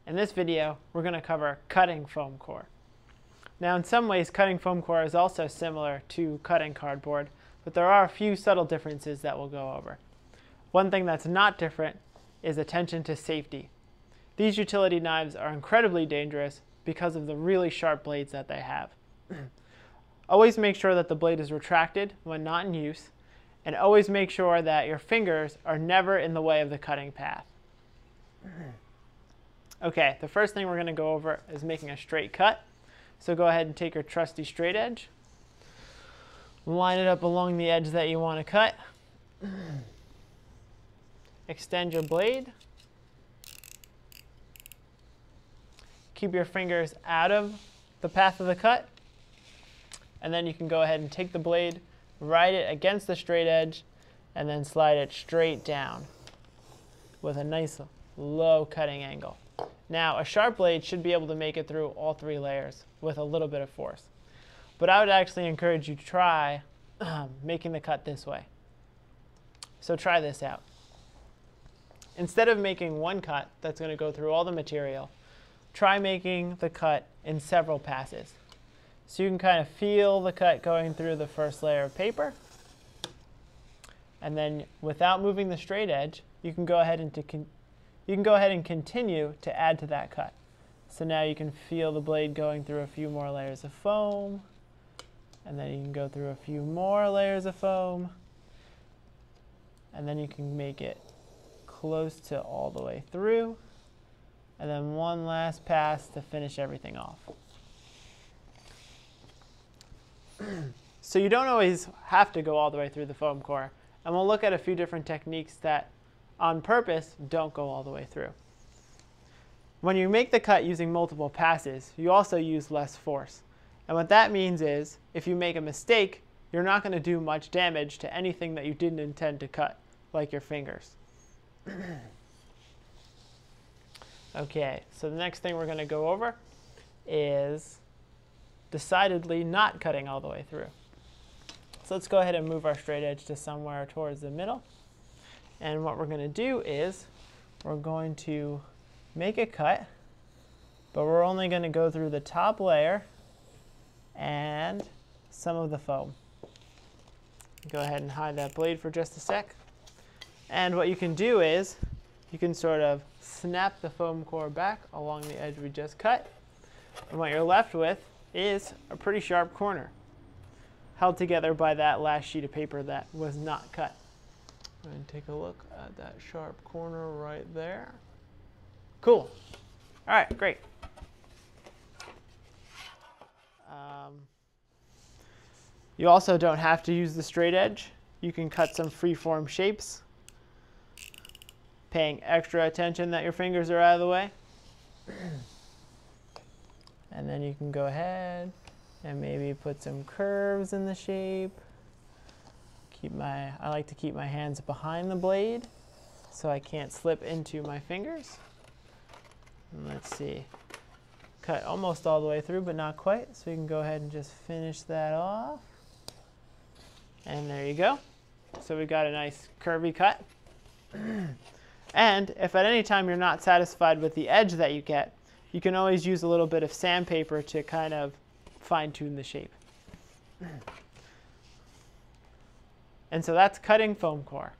In this video, we're going to cover cutting foam core. Now, in some ways, cutting foam core is also similar to cutting cardboard, but there are a few subtle differences that we'll go over. One thing that's not different is attention to safety. These utility knives are incredibly dangerous because of the really sharp blades that they have. Always make sure that the blade is retracted when not in use, and always make sure that your fingers are never in the way of the cutting path. Okay, the first thing we're going to go over is making a straight cut. So go ahead and take your trusty straight edge, line it up along the edge that you want to cut, extend your blade, keep your fingers out of the path of the cut, and then you can go ahead and take the blade, ride it against the straight edge, and then slide it straight down with a nice low cutting angle. Now, a sharp blade should be able to make it through all three layers with a little bit of force. But I would actually encourage you to try making the cut this way. So try this out. Instead of making one cut that's going to go through all the material, try making the cut in several passes. So you can kind of feel the cut going through the first layer of paper. And then without moving the straight edge, you can go ahead and continue to add to that cut. So now you can feel the blade going through a few more layers of foam, and then you can go through a few more layers of foam, and then you can make it close to all the way through, and then one last pass to finish everything off. So you don't always have to go all the way through the foam core, and we'll look at a few different techniques that on purpose don't go all the way through. When you make the cut using multiple passes, you also use less force. And what that means is, if you make a mistake, you're not going to do much damage to anything that you didn't intend to cut, like your fingers. Okay, so the next thing we're going to go over is decidedly not cutting all the way through. So let's go ahead and move our straight edge to somewhere towards the middle. And what we're going to do is we're going to make a cut, but we're only going to go through the top layer and some of the foam. Go ahead and hide that blade for just a sec. And what you can do is you can sort of snap the foam core back along the edge we just cut. And what you're left with is a pretty sharp corner held together by that last sheet of paper that was not cut. And take a look at that sharp corner right there. Cool. All right, great. You also don't have to use the straight edge. You can cut some free-form shapes, paying extra attention that your fingers are out of the way. And then you can go ahead and maybe put some curves in the shape. I like to keep my hands behind the blade so I can't slip into my fingers. And let's see, cut almost all the way through, but not quite. So you can go ahead and just finish that off. And there you go. So we got a nice curvy cut. And if at any time you're not satisfied with the edge that you get, you can always use a little bit of sandpaper to kind of fine-tune the shape. And so that's cutting foam core.